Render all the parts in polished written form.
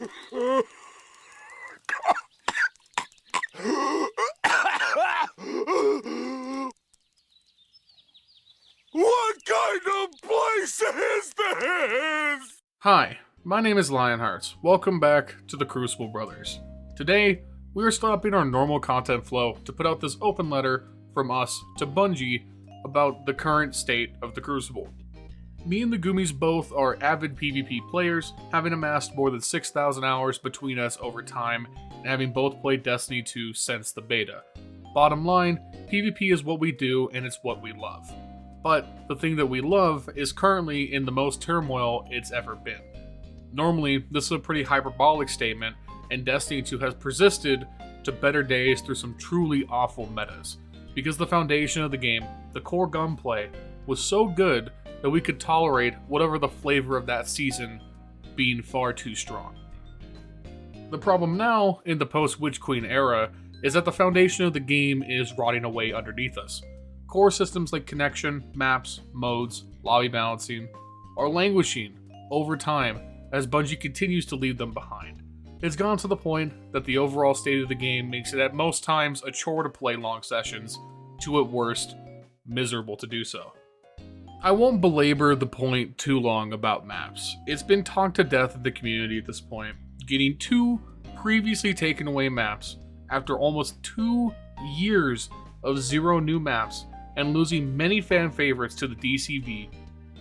What kind of place is this? Hi, my name is LionHeartZ. Welcome back to the Crucible Brothers. Today, we are stopping our normal content flow to put out this open letter from us to Bungie about the current state of the Crucible. Me and the Goomies both are avid PvP players, having amassed more than 6,000 hours between us over time, and having both played Destiny 2 since the beta. Bottom line, PvP is what we do and it's what we love. But the thing that we love is currently in the most turmoil it's ever been. Normally, this is a pretty hyperbolic statement, and Destiny 2 has persisted to better days through some truly awful metas, because the foundation of the game, the core gunplay, was so good that we could tolerate whatever the flavor of that season being far too strong. The problem now, in the post-Witch Queen era, is that the foundation of the game is rotting away underneath us. Core systems like connection, maps, modes, lobby balancing are languishing over time as Bungie continues to leave them behind. It's gone to the point that the overall state of the game makes it at most times a chore to play long sessions, to at worst, miserable to do so. I won't belabor the point too long about maps. It's been talked to death in the community at this point, getting 2 previously taken away maps after almost 2 years of 0 new maps and losing many fan favorites to the DCV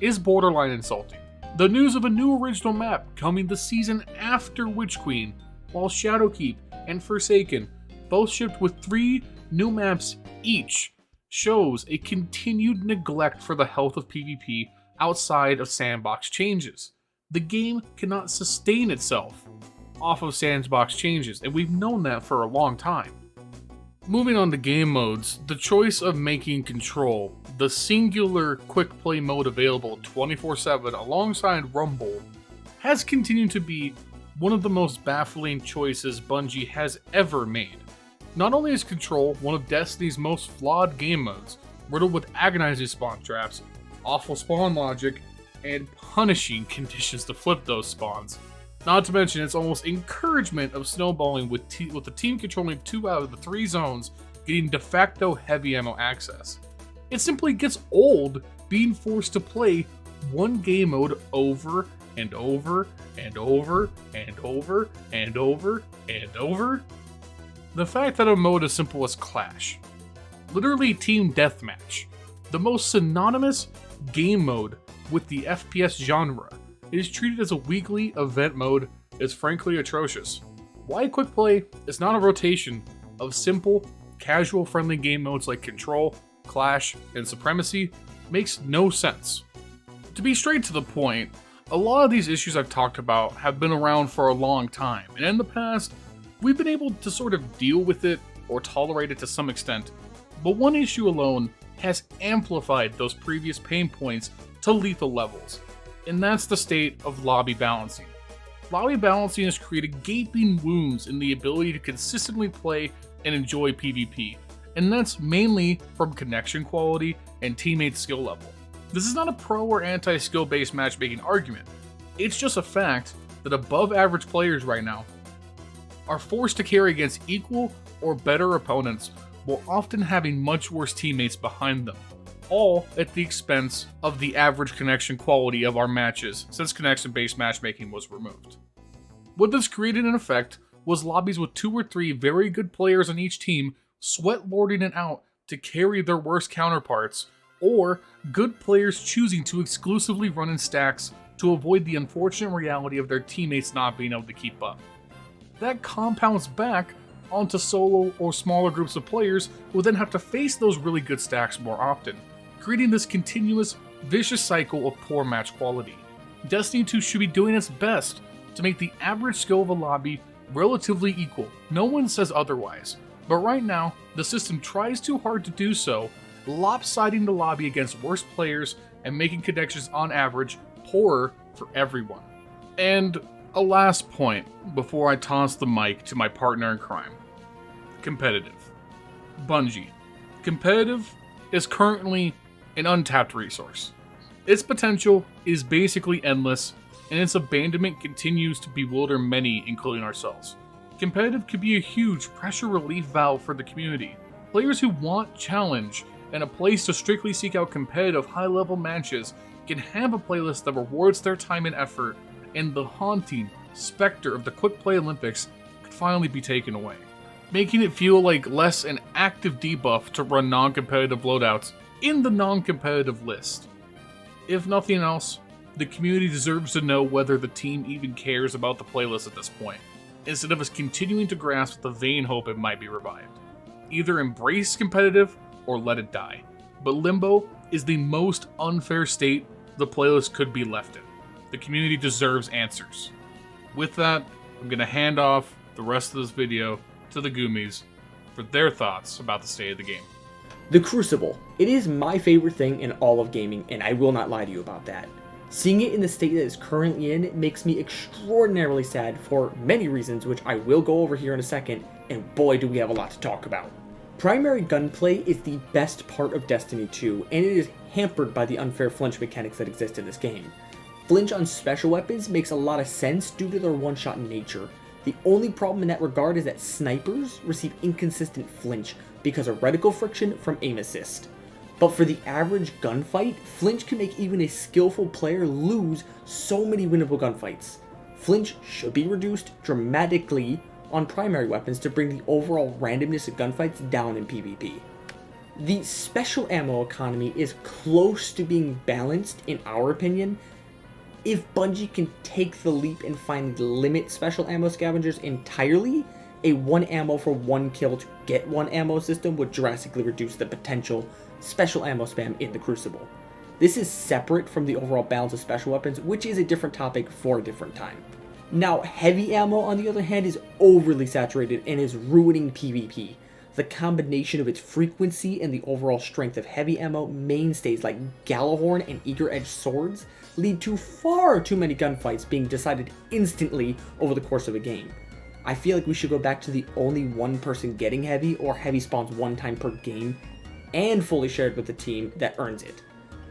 is borderline insulting. The news of a new original map coming the season after Witch Queen, while Shadowkeep and Forsaken both shipped with 3 new maps each, shows a continued neglect for the health of PvP outside of sandbox changes. The game cannot sustain itself off of sandbox changes, and we've known that for a long time. Moving on to game modes, the choice of making Control the singular quick play mode available 24/7 alongside Rumble has continued to be one of the most baffling choices Bungie has ever made. Not only is Control one of Destiny's most flawed game modes, riddled with agonizing spawn traps, awful spawn logic, and punishing conditions to flip those spawns, not to mention its almost encouragement of snowballing with the team controlling 2 out of the 3 zones getting de facto heavy ammo access. It simply gets old being forced to play one game mode over and over and over and over and over and over. The fact that a mode as simple as Clash, literally Team Deathmatch, the most synonymous game mode with the FPS genre, is treated as a weekly event mode is frankly atrocious. Why quick play is not a rotation of simple, casual friendly game modes like Control, Clash, and Supremacy makes no sense. To be straight to the point, a lot of these issues I've talked about have been around for a long time, and in the past, we've been able to sort of deal with it or tolerate it to some extent, but one issue alone has amplified those previous pain points to lethal levels, and that's the state of lobby balancing. Lobby balancing has created gaping wounds in the ability to consistently play and enjoy PvP, and that's mainly from connection quality and teammate skill level. This is not a pro or anti-skill based matchmaking argument, it's just a fact that above average players right now are forced to carry against equal or better opponents while often having much worse teammates behind them, all at the expense of the average connection quality of our matches since connection-based matchmaking was removed. What this created in effect was lobbies with 2 or 3 very good players on each team sweat lording it out to carry their worst counterparts, or good players choosing to exclusively run in stacks to avoid the unfortunate reality of their teammates not being able to keep up. That compounds back onto solo or smaller groups of players who then have to face those really good stacks more often, creating this continuous, vicious cycle of poor match quality. Destiny 2 should be doing its best to make the average skill of a lobby relatively equal. No one says otherwise, but right now, the system tries too hard to do so, lopsiding the lobby against worse players and making connections on average poorer for everyone. And a last point before I toss the mic to my partner in crime. Competitive. Bungie. Competitive is currently an untapped resource. Its potential is basically endless, and its abandonment continues to bewilder many, including ourselves. Competitive could be a huge pressure relief valve for the community. Players who want challenge and a place to strictly seek out competitive high-level matches can have a playlist that rewards their time and effort, and the haunting specter of the quick play Olympics could finally be taken away, making it feel like less an active debuff to run non-competitive loadouts in the non-competitive list. If nothing else, the community deserves to know whether the team even cares about the playlist at this point, instead of us continuing to grasp the vain hope it might be revived. Either embrace competitive or let it die. But limbo is the most unfair state the playlist could be left in. The community deserves answers. With that, I'm going to hand off the rest of this video to the Goomies for their thoughts about the state of the game. The Crucible. It is my favorite thing in all of gaming, and I will not lie to you about that. Seeing it in the state that it's currently in makes me extraordinarily sad for many reasons, which I will go over here in a second, and boy do we have a lot to talk about. Primary gunplay is the best part of Destiny 2, and it is hampered by the unfair flinch mechanics that exist in this game. Flinch on special weapons makes a lot of sense due to their one-shot nature. The only problem in that regard is that snipers receive inconsistent flinch because of reticle friction from aim assist. But for the average gunfight, flinch can make even a skillful player lose so many winnable gunfights. Flinch should be reduced dramatically on primary weapons to bring the overall randomness of gunfights down in PvP. The special ammo economy is close to being balanced in our opinion. If Bungie can take the leap and finally limit special ammo scavengers entirely, a 1 ammo for 1 kill to get 1 ammo system would drastically reduce the potential special ammo spam in the Crucible. This is separate from the overall balance of special weapons, which is a different topic for a different time. Now, heavy ammo on the other hand is overly saturated and is ruining PvP. The combination of its frequency and the overall strength of heavy ammo mainstays like Gallahorn and Eager-Edged swords lead to far too many gunfights being decided instantly over the course of a game. I feel like we should go back to the only one person getting heavy or heavy spawns 1 time per game and fully shared with the team that earns it.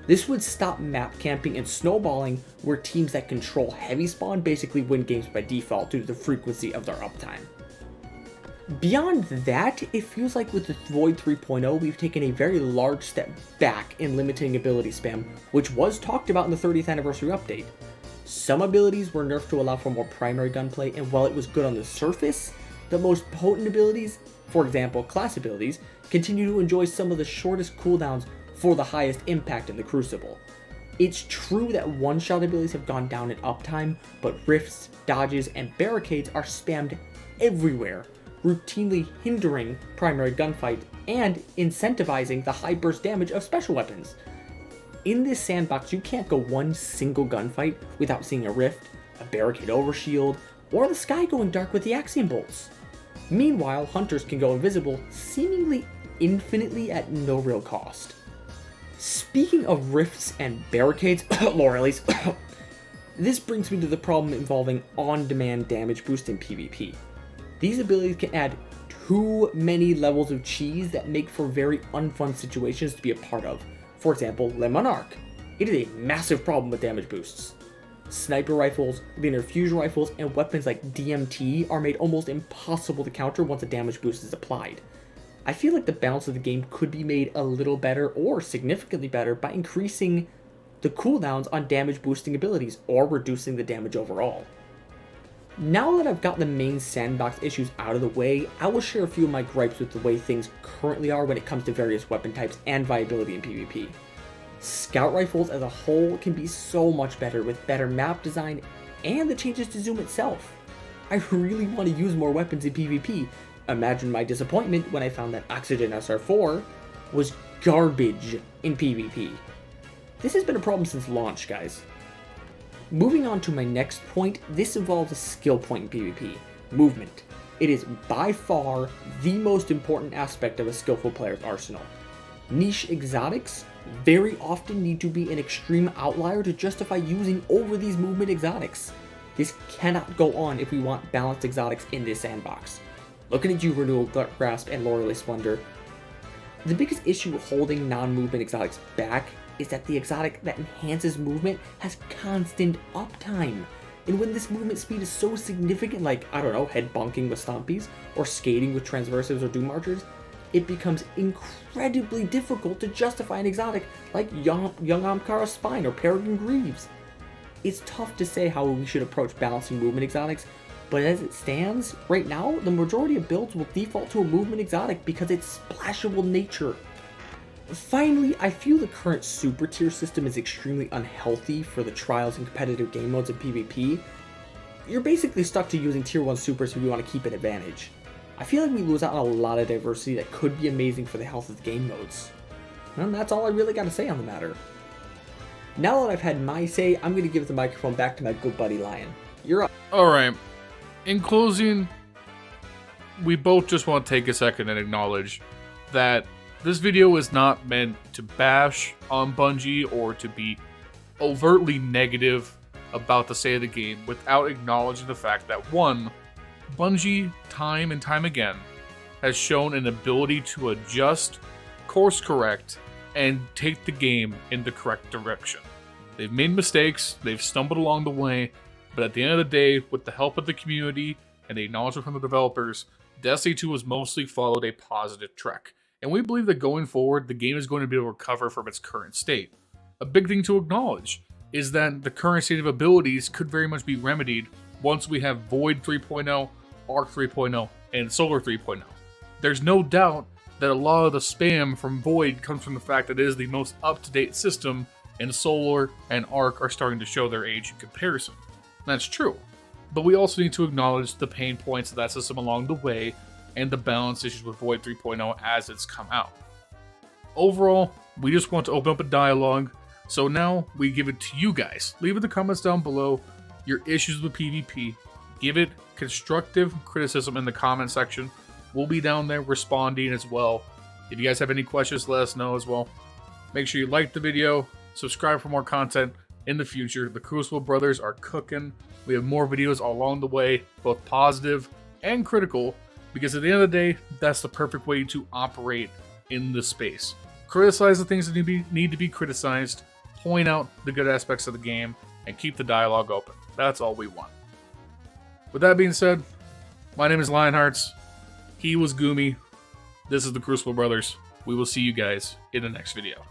This would stop map camping and snowballing where teams that control heavy spawn basically win games by default due to the frequency of their uptime. Beyond that, it feels like with the Void 3.0 we've taken a very large step back in limiting ability spam, which was talked about in the 30th anniversary update. Some abilities were nerfed to allow for more primary gunplay, and while it was good on the surface, the most potent abilities, for example class abilities, continue to enjoy some of the shortest cooldowns for the highest impact in the Crucible. It's true that one-shot abilities have gone down in uptime, but rifts, dodges, and barricades are spammed everywhere, routinely hindering primary gunfight and incentivizing the high burst damage of special weapons. In this sandbox, you can't go one single gunfight without seeing a rift, a barricade overshield, or the sky going dark with the axiom bolts. Meanwhile, hunters can go invisible seemingly infinitely at no real cost. Speaking of rifts and barricades, Lorelis, this brings me to the problem involving on-demand damage boost in PvP. These abilities can add too many levels of cheese that make for very unfun situations to be a part of. For example, Le Monarch. It is a massive problem with damage boosts. Sniper rifles, linear fusion rifles, and weapons like DMT are made almost impossible to counter once a damage boost is applied. I feel like the balance of the game could be made a little better or significantly better by increasing the cooldowns on damage boosting abilities or reducing the damage overall. Now that I've got the main sandbox issues out of the way, I will share a few of my gripes with the way things currently are when it comes to various weapon types and viability in PvP. Scout rifles as a whole can be so much better with better map design and the changes to zoom itself. I really want to use more weapons in PvP. Imagine my disappointment when I found that Oxygen SR4 was garbage in PvP. This has been a problem since launch, guys. Moving on to my next point, this involves a skill point in PvP, movement. It is by far the most important aspect of a skillful player's arsenal. Niche exotics very often need to be an extreme outlier to justify using over these movement exotics. This cannot go on if we want balanced exotics in this sandbox. Looking at you, Renewal Grasp and Lorelei Splendor, the biggest issue holding non-movement exotics back is that the exotic that enhances movement has constant uptime. And when this movement speed is so significant, like, I don't know, head bonking with Stompies, or skating with Transversives or Doom Marchers, it becomes incredibly difficult to justify an exotic like Young Amkara's Spine or Peregrine Greaves. It's tough to say how we should approach balancing movement exotics, but as it stands, right now, the majority of builds will default to a movement exotic because of its splashable nature. Finally, I feel the current super tier system is extremely unhealthy for the trials and competitive game modes in PvP. You're basically stuck to using tier 1 supers if you want to keep an advantage. I feel like we lose out on a lot of diversity that could be amazing for the health of the game modes. And that's all I really got to say on the matter. Now that I've had my say, I'm going to give the microphone back to my good buddy Lion. You're up. Alright, in closing, we both just want to take a second and acknowledge that this video is not meant to bash on Bungie or to be overtly negative about the state of the game without acknowledging the fact that, one, Bungie, time and time again, has shown an ability to adjust, course correct, and take the game in the correct direction. They've made mistakes, they've stumbled along the way, but at the end of the day, with the help of the community and the acknowledgement from the developers, Destiny 2 has mostly followed a positive trek. And we believe that going forward, the game is going to be able to recover from its current state. A big thing to acknowledge is that the current state of abilities could very much be remedied once we have Void 3.0, Arc 3.0, and Solar 3.0. There's no doubt that a lot of the spam from Void comes from the fact that it is the most up-to-date system, and Solar and Arc are starting to show their age in comparison. That's true. But we also need to acknowledge the pain points of that system along the way, and the balance issues with Void 3.0 as it's come out. Overall, we just want to open up a dialogue, so now we give it to you guys. Leave in the comments down below your issues with PvP. Give it constructive criticism in the comment section. We'll be down there responding as well. If you guys have any questions, let us know as well. Make sure you like the video, subscribe for more content in the future. The Crucible brothers are cooking. We have more videos all along the way, both positive and critical, because at the end of the day, that's the perfect way to operate in this space. Criticize the things that need to be criticized, point out the good aspects of the game, and keep the dialogue open. That's all we want. With that being said, my name is LionHeartZ. He was Goomy. This is the Crucible Brothers. We will see you guys in the next video.